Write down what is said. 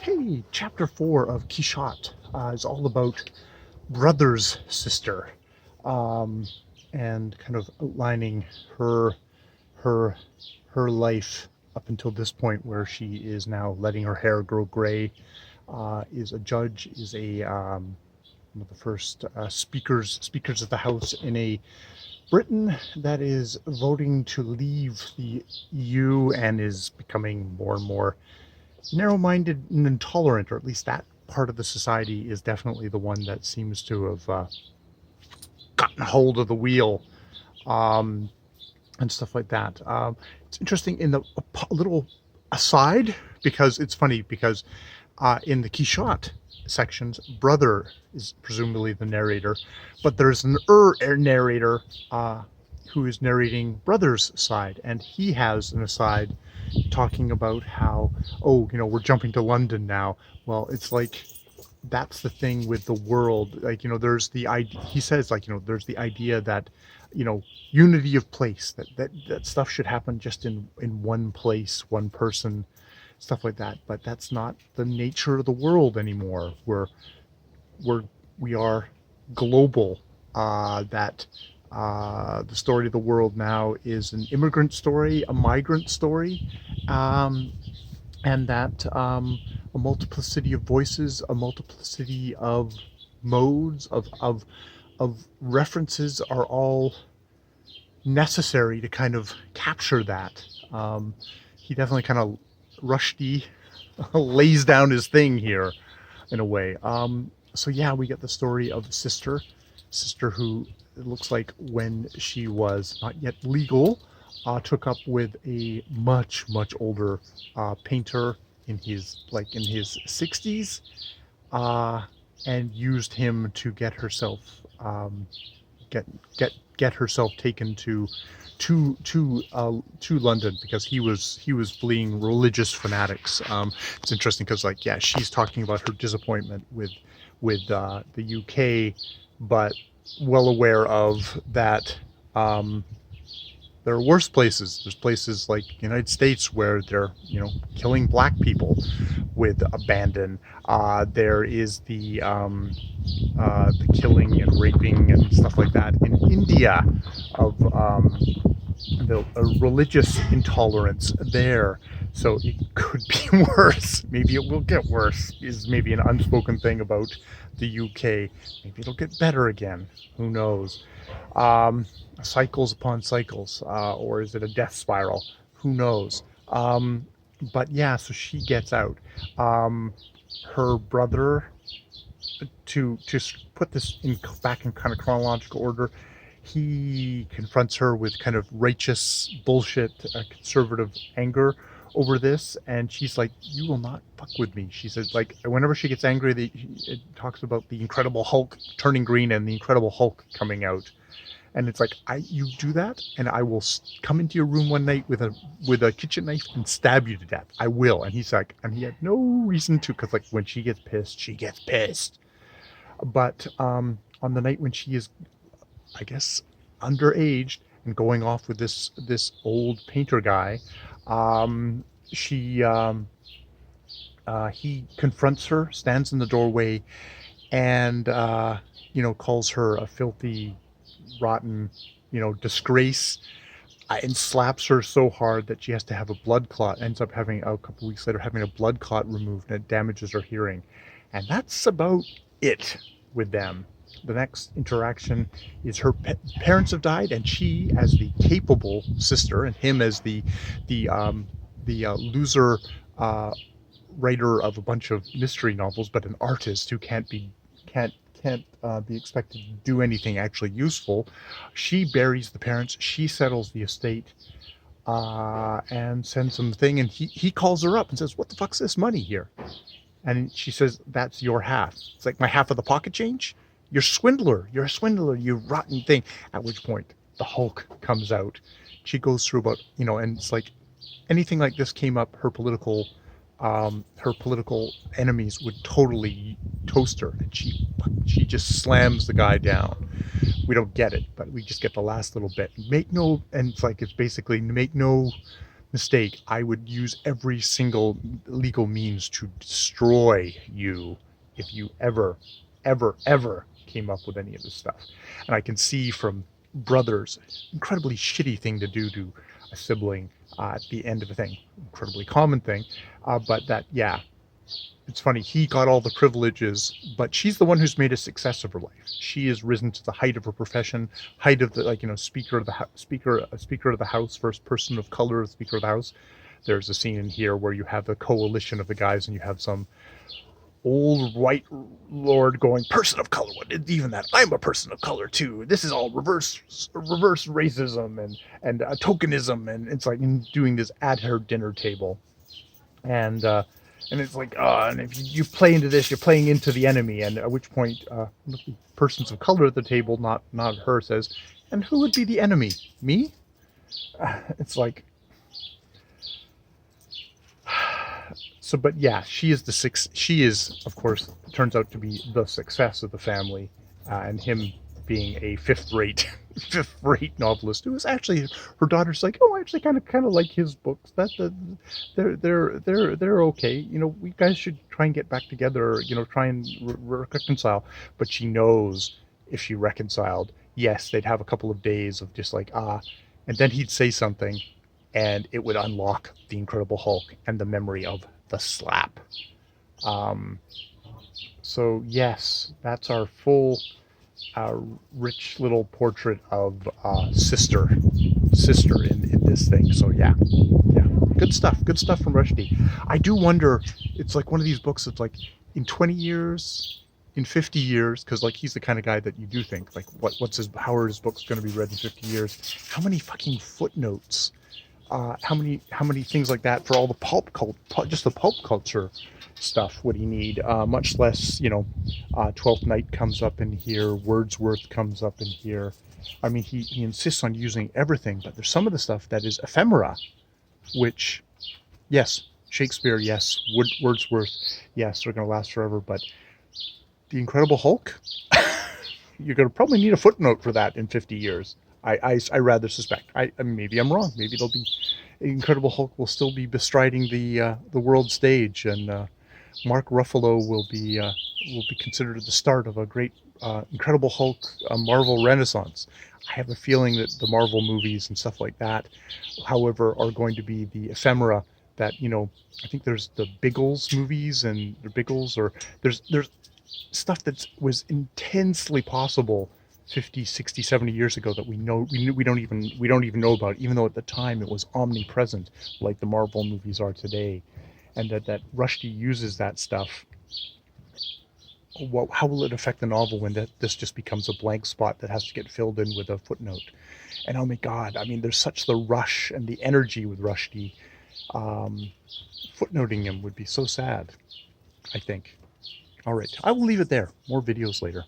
Hey, chapter 4 of Qchtt is all about Brthr's sister, um, and kind of outlining her her her life up until this point, where she is now letting her hair grow gray. Is a judge, is a one of the first speakers of the House in a Britain that is voting to leave the EU and is becoming more and more narrow-minded and intolerant, or at least that part of the society is definitely the one that seems to have gotten hold of the wheel, um, and stuff like that. It's interesting in a little aside, because it's funny because in the Qchtt sections, Brthr is presumably the narrator, but there's an narrator who is narrating Brthr's side, and he has an aside talking about how, oh, we're jumping to London now. Well, it's like that's the thing with the world. Like, there's the idea, he says, like, there's the idea that, unity of place, that stuff should happen just in one place, one person, stuff like that. But that's not the nature of the world anymore. We are global. That the story of the world now is an immigrant story, a migrant story, and that a multiplicity of voices, a multiplicity of modes, of references are all necessary to kind of capture that. He definitely kind of Rushdie lays down his thing here in a way. So yeah, we get the story of Sstr who, it looks like, when she was not yet legal, took up with a much older painter in his 60s, and used him to get herself get herself taken to London, because he was fleeing religious fanatics. It's interesting because, like, yeah, she's talking about her disappointment with the UK, but well aware of that. There are worse places. There's places like the United States where they're, killing black people with abandon. There is the killing and raping and stuff like that in India, of the religious intolerance there. So it could be worse. Maybe it will get worse, is maybe an unspoken thing about the UK. Maybe it'll get better again. Who knows? Cycles upon cycles, or is it a death spiral? Who knows? But yeah, so she gets out. Her brother, to put this back in kind of chronological order, he confronts her with kind of righteous bullshit, conservative anger over this, and she's like, "You will not fuck with me." She says, like, whenever she gets angry, it talks about the Incredible Hulk turning green and the Incredible Hulk coming out. And it's like, you do that, and I will come into your room one night with a kitchen knife and stab you to death. I will. And he's like, and he had no reason to, because, like, when she gets pissed. But on the night when she is, I guess, underage and going off with this old painter guy, he confronts her, stands in the doorway, and calls her a filthy, rotten, disgrace, and slaps her so hard that she has to have a blood clot. Ends up having, a couple weeks later, having a blood clot removed, and it damages her hearing. And that's about it with them. The next interaction is her parents have died, and she, as the capable sister, and him as the loser writer of a bunch of mystery novels, but an artist who can't be expected to do anything actually useful. She buries the parents. She settles the estate, and sends them thing. And he calls her up and says, "What the fuck's this money here?" And she says, "That's your half." It's like, "My half of the pocket change? You're a swindler, you rotten thing." At which point the Hulk comes out. She goes through about, and it's like, anything like this came up, her political enemies would totally toast her, and she just slams the guy down. We don't get it, but we just get the last little bit. And it's basically make no mistake, I would use every single legal means to destroy you if you ever, ever came up with any of this stuff. And I can see from Brthr's incredibly shitty thing to do to a sibling at the end of a thing, incredibly common thing, but that, yeah, it's funny, he got all the privileges, but she's the one who's made a success of her life. She has risen to the height of her profession, height of the, like, you know, speaker of the house, first person of color, speaker of the house. There's a scene in here where you have a coalition of the guys, and you have some old white lord going, person of color, what is even that? I'm a person of color too. This is all reverse racism and tokenism, and it's like doing this at her dinner table, and it's like, and if you play into this, you're playing into the enemy. And at which point, persons of color at the table, not her, says, and who would be the enemy? Me? It's like, so, but yeah, she is, of course, turns out to be the success of the family, and him being a fifth-rate novelist who is actually, her daughter's like, oh, I actually kind of like his books. They're okay. You know, we guys should try and get back together. You know, try and reconcile. But she knows if she reconciled, yes, they'd have a couple of days of just like and then he'd say something, and it would unlock the Incredible Hulk and the memory of the slap. So yes, that's our full. Rich little portrait of Sstr in this thing. So yeah, good stuff from Rushdie. I do wonder, it's like one of these books that's like, in 20 years, in 50 years, because like he's the kind of guy that you do think like, how are his books going to be read in 50 years? How many fucking footnotes? How many things like that for all the just the pulp culture stuff would he need? Much less, you know, Twelfth Night comes up in here, Wordsworth comes up in here. I mean, he insists on using everything, but there's some of the stuff that is ephemera, which, yes, Shakespeare, yes, Wordsworth, yes, they're going to last forever, but the Incredible Hulk, you're going to probably need a footnote for that in 50 years. I rather suspect. Maybe I'm wrong. Maybe it'll be, Incredible Hulk will still be bestriding the world stage, and Mark Ruffalo will be considered the start of a great Incredible Hulk Marvel renaissance. I have a feeling that the Marvel movies and stuff like that, however, are going to be the ephemera that, you know, I think there's the Biggles movies, and the Biggles, or there's stuff that was intensely possible 50, 60, 70 years ago that we don't even know about, even though at the time it was omnipresent, like the Marvel movies are today. And that Rushdie uses that stuff. How will it affect the novel when this just becomes a blank spot that has to get filled in with a footnote? And oh my God, I mean, there's such the rush and the energy with Rushdie. Footnoting him would be so sad, I think. All right, I will leave it there. More videos later.